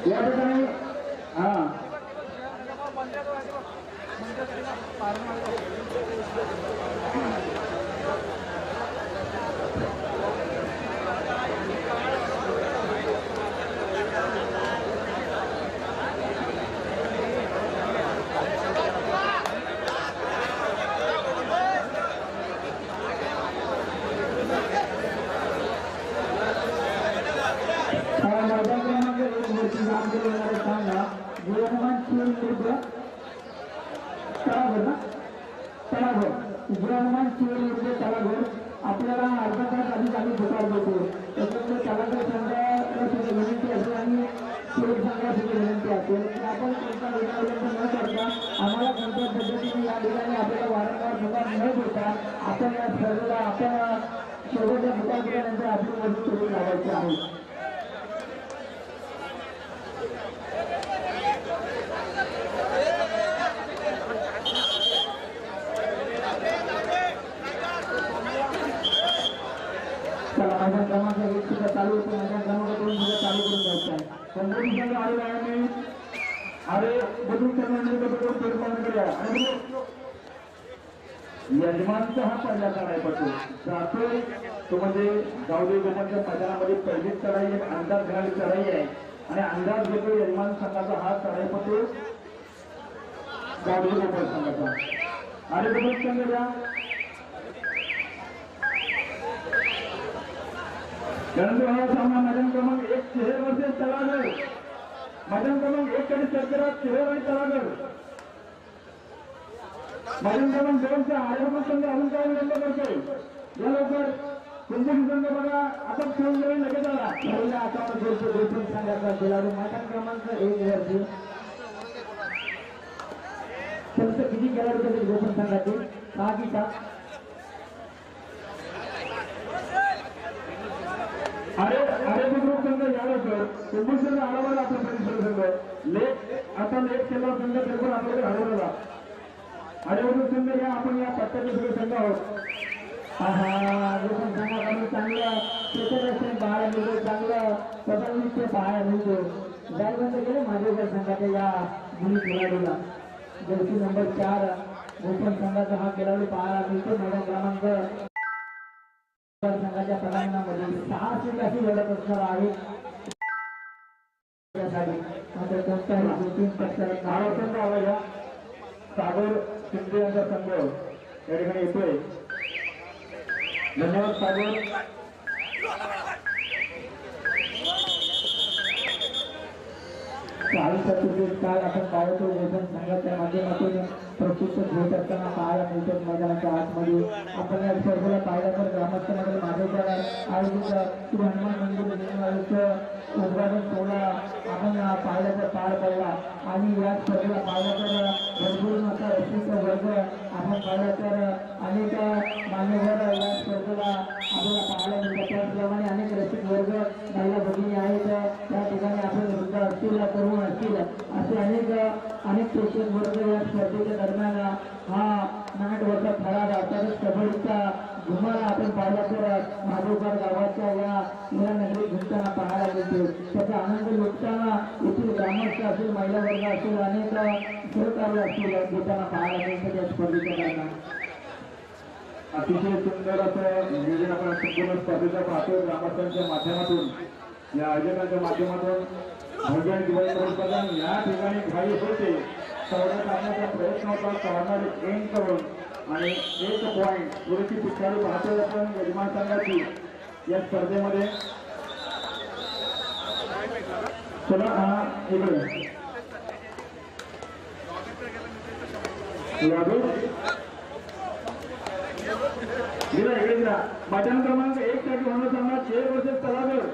या ठिकाणी हा आपल्याला अर्धा तास आधीच आम्ही दुकान देतो त्याच्यामुळे त्याला विनंती असेल आणि शेत संघासाठी विनंती असेल की आपण कोणता विनाविलंब न करता आम्हाला कोणत्या पद्धतीने या ठिकाणी आपल्याला वारंवार दुकान न देता आपण या स्पर्धेला आपण शेवटच्या दुकान केल्यानंतर आपली मदत करून लावायची आहे. मैदान क्रमांक 1 सुद्धा चालू होतं. मैदान क्रमांक 2 सुद्धा चालू करून द्यायचं आहे. पण मोठी संघ आलेला आहे मी अरे बदलून निर्माण आणि यजमानचा हा पहिला चढाई पडतो जातोय तो म्हणजे गावदेवी गोपालच्या मैदानामध्ये पहिलीच चढाई एक अंदाज घेणारी चढाई आहे आणि अंदाज घेतो यजमान संघाचा हा चढाई पडतो गावदेवी गोपाल संघाचा. अरे बदलून संघ द्या त्यानंतर हा सामना मैदान क्रमांक 1 शहर वर्सेस तळागड. मैदान क्रमांक 1 कडे सज्जरा शहर आणि तळागड. मैदान क्रमांक 2 चा आर्यभूत संघ अजून काय विलंब करतोय या लवकर कुंभोजी संघ बघा आता फोन करून लगेच आला पहिला अकाउंट जोडतो गोपन संघाचा खेळाडू मैदान क्रमांक 1 वरती फक्त किती खेळाडू होते गोपन संघाचे 6 की 7. अरे ग्रुप संघ यायला सर कुंभोजी संघ आला आपला परिसर संघ लेट आता लेट केला संघ बिलकुल आपल्याकडे हरवलेला. आर्यभूत संघ या आपण या पट्ट्याचे सगळे संघ आहोत. गोपन संघाकडून चांगलं क्षेत्ररक्षण पाहायला मिळतो चांगलं पदवित्य पाहायला मिळतो. जायबंद केले माझेकर संघाच्या या मुली खेळाडूला जर्सी नंबर 4 गोपन संघाचा हा खेळाडू पाहायला मिळतो. मैदान क्रमांक संघाच्या प्रदानामध्ये 6 सीट अशी लढत असणार आहे. मात्र कोणत्याही 2-3 पक्षात महाराष्ट्राचा आवाज या सागर शिंदे यांचा संघ या ठिकाणी येतोय. धन्यवाद सागर. काल आपण पाहतो गोपन संघाच्या माध्यमातून प्रशिक्षण घेत असताना पाहायला मिळतात. मैदानाच्या आतमध्ये आपण या स्पर्धेला पाहिलं तर ग्रामस्थांमध्ये माझ्याच्या आयोजित श्री हनुमान मंदिर उद्घाटन सोहळा आपण पाहिला तर पार पडला आणि या स्पर्धेला पाहिलं तर भरपूर असा रसिक वर्ग आपण पाहिलं तर अनेक मान्यवर या स्पर्धेला आपल्याला पाहायला मिळतात. त्याचप्रमाणे अनेक रसिक वर्ग महिला भगिनी आहेत त्या ठिकाणी आपण वृद्ध असतील तरुण असतील असे अनेक प्रेक्षक वर्ग या स्पर्धेच्या दरम्यान हा नाटवरचा फरार अर्थातच कबड्डीचा घुमाला आपण पाहिला तर माधवकर गावाच्या या नगरी घुमताना पाहायला मिळतो. त्याचा आनंद लुटताना येथील ग्रामस्थ असेल महिला वर्ग असेल अनेक सहकार्य असतील घेताना पाहायला मिळतं त्या स्पर्धेच्या दरम्यान. अतिशय सुंदर असं नियोजन आपण संपूर्ण स्पर्धेच्या पाहतो ग्रामस्थांच्या माध्यमातून या आयोजकांच्या माध्यमातून भव्य दिवाळी स्पर्धन या ठिकाणी घाई होते सवडा टाकण्याचा प्रयत्न होता कॉर्नर एंड करून आणि 1 पॉईंट पुरेशी पिछाडी पाहतोय आपण यजमान संघाची या स्पर्धेमध्ये. चला हा इकडे मैदान क्रमांक 1 साठी होणार सामना 6 वर्सेस तळागड.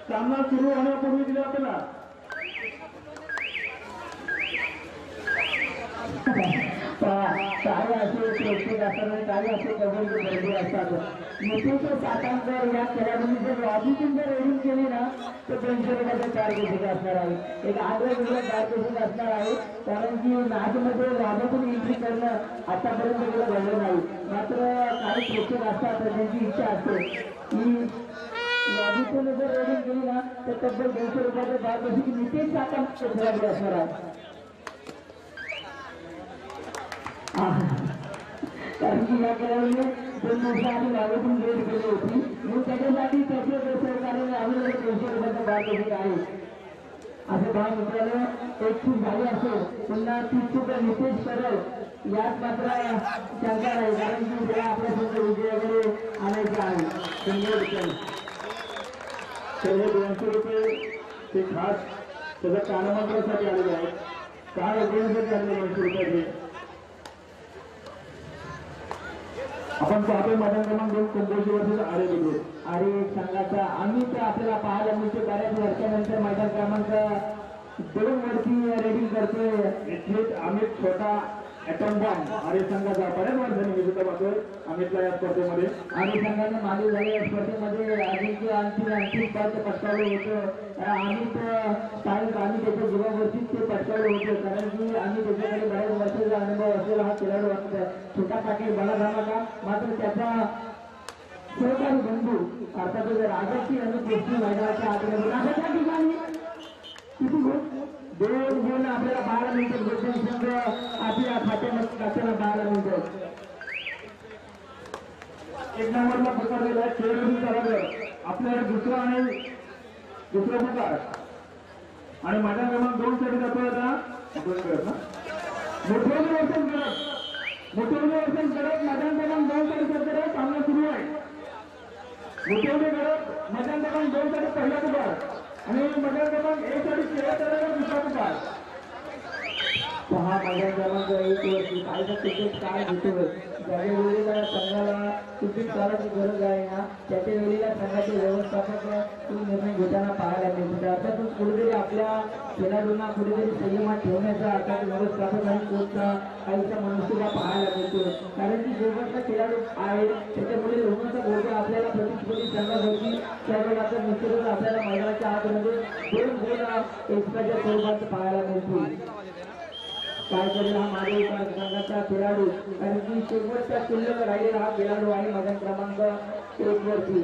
सामना सुरू होण्यापूर्वी दिला आपल्याला कार्य असे प्रेक्षक असतात कार्य असे कबड्डी भरपूर असतात. नितीश सातांकर या खेळाडूंनी जर लॉबीतून जर रेडिंग केली ना तर 200 रुपयाचे 4 केसेस असणार आहे. एक आग्रह 4 केसेस असणार आहे कारण की मॅचमध्ये लॉबीतून एंट्री करणं आतापर्यंत गेलं घडलं नाही. मात्र काही प्रेक्षक असतात त्यांची इच्छा असते की लॉबी संपूर्ण जर रेडिंग केली ना तर तब्बल 200 रुपयाचं भाव जशी की नितेश आता खेळाडू असणार आहे. कारण की या खेळाडूने 2 दिवसाआधी मागून रेड केली होती म्हणून त्याच्यासाठी त्याचे सरकारने आम्ही 200 रुपयाचा भाव जशी आहे असं भाव मित्रांनो. एक चूक झाली असेल पुन्हा ती चूक नितेश करल यात मात्र शंका नाही कारण की त्याला आपल्या संघ विजय वगैरे आणायचे आहे. 100 रुपये सर्व 200 रुपये ते खास त्याच्या कानमंत्रासाठी आलेले आहेत. काय उद्योगासाठी आलेले 200 रुपये आपण पाहतोय मैदान क्रमांक 2 कुंभोजी वर्सेस आरे बुद्रुक. आणि संघाचा आम्ही तर आपल्याला पाहायला मिळते बऱ्याच वर्षानंतर मैदान क्रमांक 2 वरती रेडिंग करतोय. निश्चित अमित छोटा ॲटम बॉम्ब आरे संघाचा बऱ्याच वर्षांनी मी सुद्धा पाहतोय अमितला या स्पर्धेमध्ये. आणि संघाने मागे झालेल्या स्पर्धेमध्ये अजिंक्य आणखी पद पटकावलं होतं. आम्ही त्याच्या जीवावरतीच ते पटकावलं होतं कारण की आम्ही त्याच्याकडे बऱ्याच वर्षाचा अनुभव असलेला हा खेळाडू असतो. छोटा पाटील बळा का मात्र त्याचा सहकारी बंधू अर्थातच राजाची आणि कृष्ण मैदानाच्या आतमध्ये राजाच्या ठिकाणी किती गुण 2 गुण आपल्याला 12 मिनिटं गोष्टी संघ आपल्या खात्यामध्ये आपल्याला 12 मिनिटं. एक नंबरला पकडलेला आहे खेळाडू करायचं आपल्याला दुसरा पुकार आणि मैदान क्रमांक 2 साठी जातोय आता आपण करत ना मोठे वर्षन करत मैदान क्रमांक 2 साठी सध्या सामना सुरू आहे. मोठे करत मैदान क्रमांक 2 साठी पहिला पुकार आणि मैदान क्रमांक 1 साठी खेळाडूला दुसरा पुकार. हा मैदान क्रमांक 1 वरती कायदा क्रिकेट काय घेतोय ज्याच्या वेळेला संघाला क्रिकेट काढायची गरज आहे ना त्याच्या वेळेला संघाचे व्यवस्थापक निर्णय घेताना पाहायला मिळते. अर्थातच कुठेतरी आपल्या खेळाडूंना कुठेतरी संयमात ठेवण्याचा अर्थात व्यवस्थापक आणि कोचचा काहीसा मनुष्यबळ पाहायला मिळतो. कारण की जेव्हा खेळाडू आहे त्याच्यामुळे लोकांचा बोलतो आपल्याला प्रतिस्पर्धी संघावरती त्यावेळेला तर निश्चितच आपल्याला मैदानाच्या आतमध्ये 2 गोल एक्स्ट्राच्या स्वरूपात पाहायला मिळतो. काय करेल हा मागे संघाचा खेळाडू कारण की शेवटचा शिल्लक राहिलेला हा खेळाडू आहे मैदान क्रमांक 1 वरती.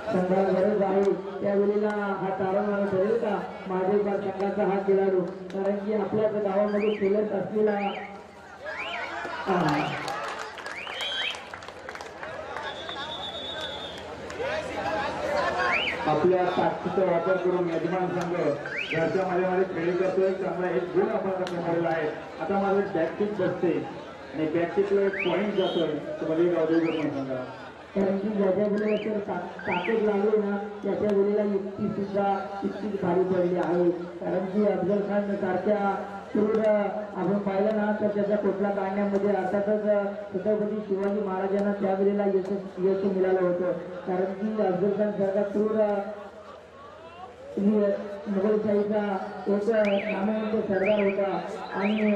संघाला गरज आहे त्यावेळेला हा तारण ठरेल का माझे संघाचा हा खेळाडू कारण की आपल्याच गावामध्ये खेळत असलेला आपल्या ताकदीचा वापर करून यजमान संघ घरच्या माझ्यामध्ये खेळी करतोय. चांगला एक गुण आपण मिळालेला आहे. आता माझं बॅकटिक बसते आणि बॅकटिकला एक पॉईंट जातोय तुम्हाला गावदेव पण सांगा कारण की ज्याच्या वेळेला ताकद लागली ना त्याच्या वेळेला युक्ती सुद्धा तितकीच भारी पडली आहे. कारण की अफजल खान सारख्या क्रूर आपण पाहिलं ना तर त्याचा कुठला काढण्यामध्ये अर्थातच छत्रपती शिवाजी महाराजांना त्यावेळेला यश मिळालं होतं. कारण की अफजल खान सारखा क्रूर मुघलशाहीचा एक नामवंत सरदार होता आणि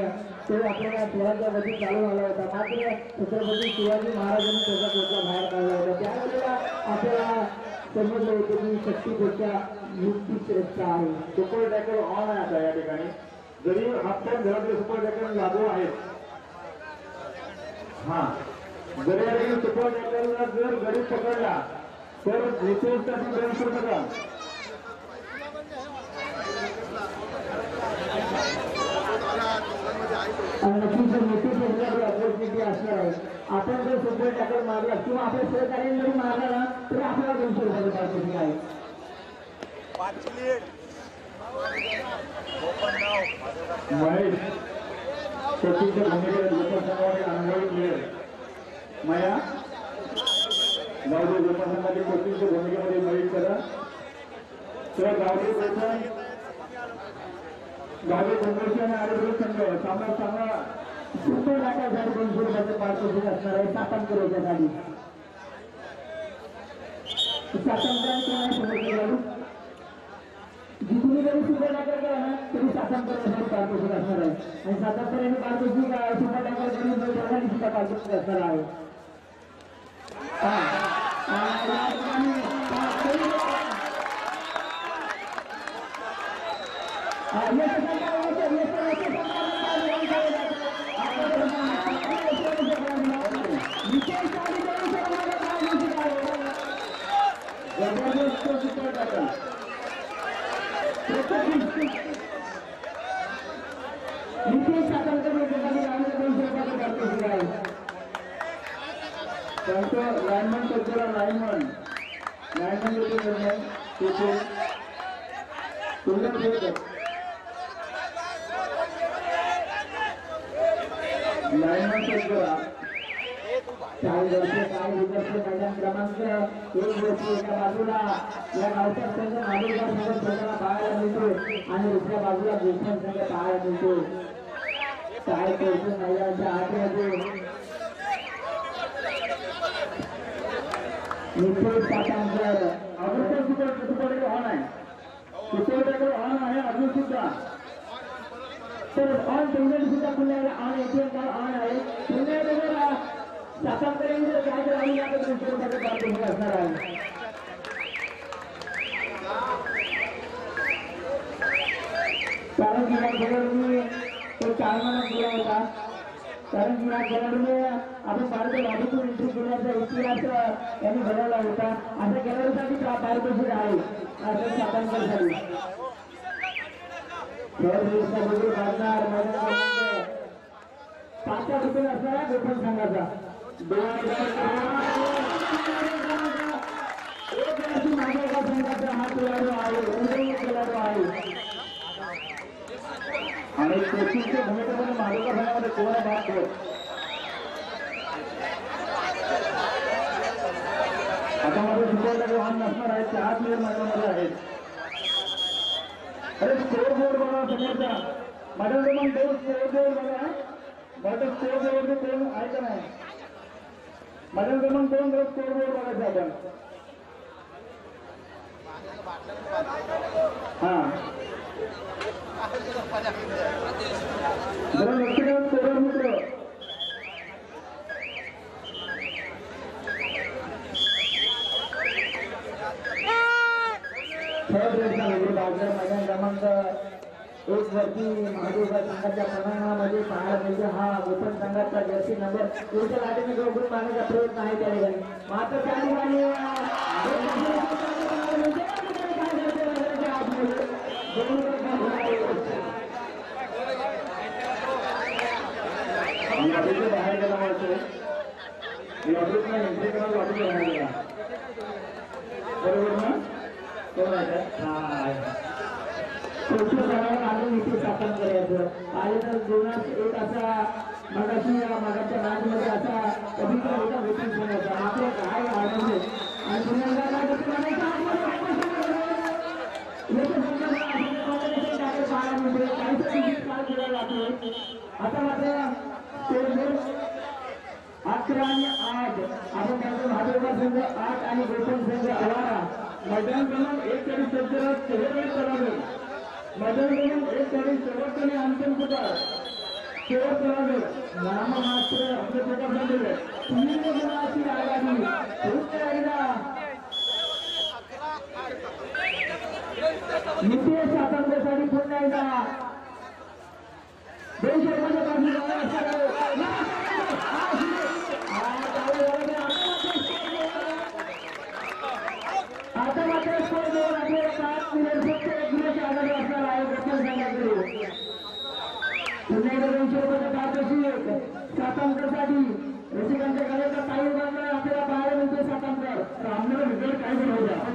तो आपल्याला स्वराज्या वरती चालून आला होता. मात्र छत्रपती शिवाजी महाराजांनी त्याचा कोटला बाहेर काढला होता. त्यावेळेला आपल्याला समजलं होतं की शक्तीपेक्षा युक्ती श्रेष्ठ आहे. सुपर टॅकल ऑन आहे आता या ठिकाणी जरी हातपाय घरातले सुपर टॅकल लागू आहेत. हा जरी या ठिकाणी सुपर टॅकलला जर गडी पकडला तर निश्चितसाठी 200 टका नक्कीच मोठी ऑपॉर्च्युनिटी असणार आहे. आपण जर सुपर टॅकल मारला किंवा आपल्या सहकार्याने जरी मारला ना तरी आपल्याला 200 रुपये ऑपॉर्च्युनिटी आहे. महेश कोचिंगच्या भूमिकेत लोकसंघाचे अनुभवी प्लेयर माया गावदेव लोकसंघाच्या कोचिंगच्या भूमिकेमध्ये महेश करा तर गावदेव कोचन गावदेव काँग्रेस आणि आरोग्य संघ सामना चांगला सुपर टॅकल 200 रुपयाचं पारितोषिक असणार आहे. सातांकर याच्यासाठी जिथून जरी सुपर टॅकल केला ना तरी सातांकर पारितोषिक असणार आहे आणि सातांकर यांनी पारितोषिक सुपर टॅकल करून सुद्धा पारितोषिक असणार आहे. त्यांचं लाईनमन सज्जला लाईनमन येते निर्णय तिथे तुलना ठेवतात लाईनमन सज्जला 4 वर्षे काय विद्यार्थी मैदान क्रमांक 1 वर्षी एका बाजूला या गावच्या संघ माधुरगाव संघ खेळताना पाहायला मिळतो आणि दुसऱ्या बाजूला गोठण संघ पाहायला मिळतो काय करतो मैदानाच्या आतमध्ये निश्चित सातांकर अजून सुपर ऑन आहे सुपर ऑन आहे अजून सुद्धा तर ऑन टेंडर सुद्धा पुन्हा ऑन एटीएम कार्ड ऑन आहे पुन्हा सातांकरेंचे काय राहिली आता दुसऱ्यामध्ये पाठवून असणार आहे कारण की गडबडीने तो चालना केला होता कारण की गडबडीने आपण भारतीय बाजूतून एंट्री केल्याचा इतिहास यांनी घडवला होता अशा गॅलरीसाठी पारितोषिक आहे असं सातांकरसाठी काढणार मैदान 5 रुपये असणारा गोठण संघाचा माधवगाव संघाचा हा खेळाडू आहे आणि कोचिंगच्या भूमिकेमध्ये माधवगाव संघामध्ये कोणा भाग होत आता माझं सुपर वाहन नसणार आहे 4 प्लेयर मैदानामध्ये आहेत अरे स्कोर बोर्ड बघा समोरचा माझ्याकडे मग 2 स्कोर बोर्ड बघा माझं स्कोर बोर्ड कोण आहे का नाही माझ्याकडे मग 2 स्कोर बोर्ड बघायचे आपण हा जरा लक्ष द्या स्कोरर मित्र मैदान क्रमांक 1 वरती माधवगाव संघाच्या प्रमाणामध्ये पाहायला मिळतो हा गोठण संघाचा जर्सी नंबर पुढच्या लाटेने जोडून मारण्याचा प्रयत्न आहे त्या ठिकाणी मात्र त्या ठिकाणी बाहेर गेला मारतो लॉबीतला एंट्री करायला लॉबीत बाहेर गेला बरोबर ना कोण आहे आणून इथे स्थापन करायचं आणि तर जीवनात एक असा मागाच्या मॅचमध्ये असा पवित्र होता वेटिंग होता आपलं काय आनंद आणि आता मात्र 11 आणि 8 आपण त्यांचं माधवगाव संघ 8 आणि गोठण संघ 11 मैदान क्रमांक 1 तरी सज्जरात शेवट करावे मैदान क्रमांक 1 तरी शेवटने अंतिम पुकार शेवट करावे नाममात्र आपले प्रकार झालेले तुम्ही जनाची आघाडी नितेश सातांकरसाठी पुन्हा एकदा देशभराच्या आता मात्र स्कोर देऊन आपल्याला 5 मिनिट फक्त 1 मिनिट आघाडी असणार आहे गोठण संघाकडे पुन्हा एकदा 200 रुपयाचा पारितोषिक सातांकरसाठी रसिकांच्या गळ्याचा काही बांधला आपल्याला पाहायला मिळते सातांकर आम्हाला रिझल्ट काय बनवू द्या पण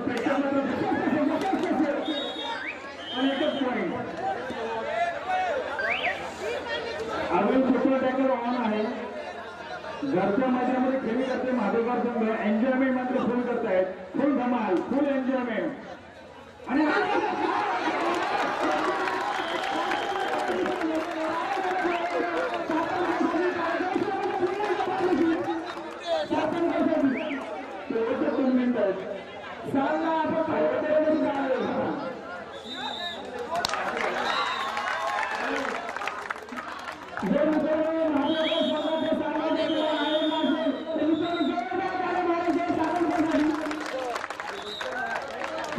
आणि एकच पॉईंट अजून सुपर टॅकल ऑन आहे घरच्या मैदानामध्ये खेळी करते माधवगाव संघ एन्जॉयमेंट मात्र फुल करतायत फुल धमाल फुल एन्जॉयमेंट आणि शेवटच्या 3 मिनिटात सामना आपण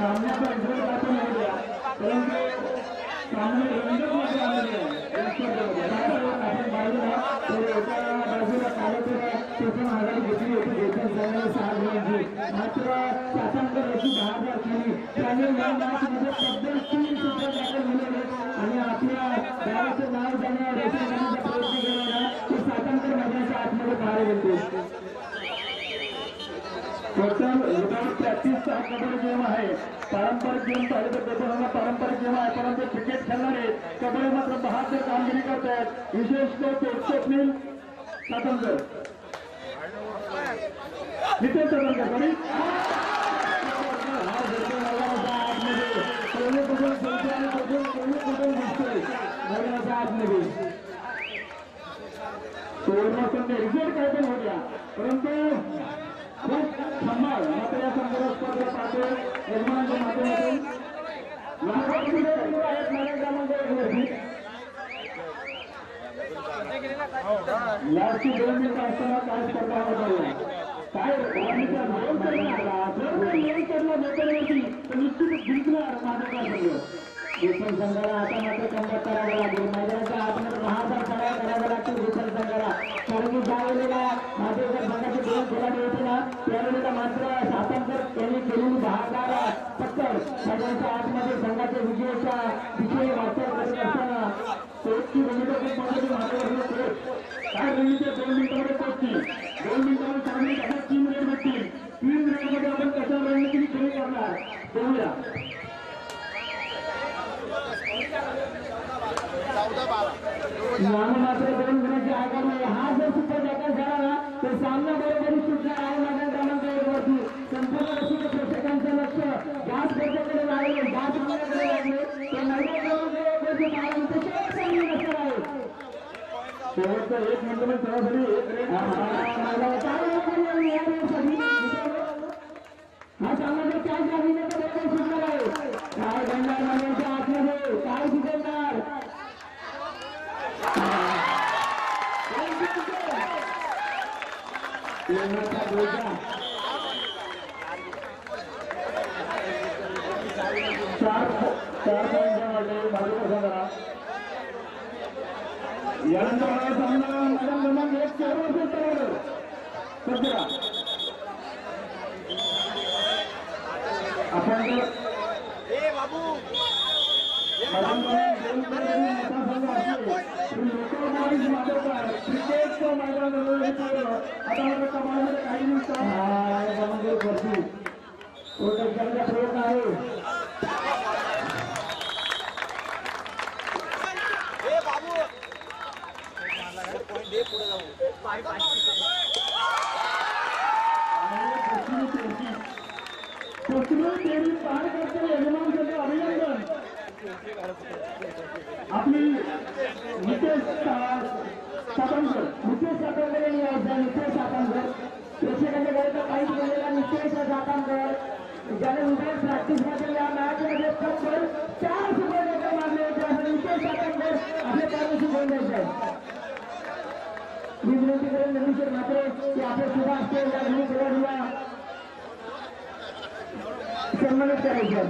सामन्याचा रिझल्ट आता नाही द्या परंतु सामने रंगतमध्ये आलेले आपण बाजूला एका बाजूला कालपुरा त्यातून आघाडी घेतली होती गोठण संघाने 6 गुणांची मात्र सातांकर याची 10,000 केली त्याने या मॅचमध्ये तब्बल 3 सुपर टॅकल मिळवले आणि आपल्या गावाचं नाव जाण्यावर रोशन करण्याचा प्रयत्न केला ते सातांकर मैदानाच्या आतमध्ये पाहायला मिळते टोटल विदाउट प्रॅक्टिसचा हा कबड्डी गेम आहे. पारंपरिक गेम पाहिजे तर त्याचा पारंपरिक गेम आहे, परंतु क्रिकेट खेळणारे कबड्डी मात्र बहादूर कामगिरी करतात. विशेषतः स्वप्नील सातंकर, नितेश सातंकर बरी रिझल्ट काय पण होत्या, परंतु खूप संभाळ मात्र या संदर्भात स्पर्धा पाहतो यजमानांच्या माध्यमातून लाडची 2 मिनिटं असताना काय स्पर्धा होत काय निश्चितच जिंकणार माझं काय सांगू. विठ्ठल संघाला आता मात्र कंबॅक करावं लागेल. मैदानाच्या आतमध्ये 10,000 सराव कराव्या लागतील विठ्ठल संघाला. कारण की ज्या वेळेला माझे जर संघाचे 2 खेळाडू होते ना, त्यावेळेला मात्र सातांकर त्यांनी केलेली 10,000 टक्कर मैदानाच्या आतमध्ये संघाच्या विजयाच्या दिशेने वाटचाल करत असताना कोचची भूमिका खूप महत्त्वाची मानली. काय भूमिका 2 मिनिटांमध्ये कोचची 2 मिनिटांमध्ये चांगली कशा 3 रेड भेटतील. 3 रेडमध्ये आपण कशा रणनीती खेळी करणार बघूया. मात्र 2 गुणाची आघाडी. हा जर सुपर जॅकल झाला ना तर सामना बरोबरी सुटणार आहे. मैदान क्रमांक 1 वरती संपूर्ण रसिक प्रेक्षकांचं लक्ष याच स्पर्धेकडे लागले, या सामन्याकडे लागले. तर मैदान क्रमांक 1 वरती महाराष्ट्राची चांगली नसणार आहे. शेवटचा 1 मिनिट सरासरी 1 रेड हा सामना जर काय झाली तर बरोबर सुटणार आहे. काय घडणार मैदानाच्या आतमध्ये काय बिघडणार. यानंतर सामना मैदान क्रमांक 1 सध्या आपण क्रिकेटचं मैदान आता मात्र कमालमध्ये काही प्रयत्न आहे. फेरी पार करताना यजमानांसाठी अभिनंदन. आपली नितेश सातंकर यांनी नितेश सातंकर प्रेक्षकांच्या गरजा काहीच बोललेला नितेश सातंकर ज्याने उद्या प्रॅक्टिसमध्ये या मॅचमध्ये तब्बल 4 सुपर जॅकल मारले होते. असं नितेश सातंकर आपल्या कार्याशी घेऊन द्यायचे आहे. मी विनंती करेन निरीक्षक मात्र की आपले सुद्धा असते या घरी खेळाडूला सन्मानित करायचं.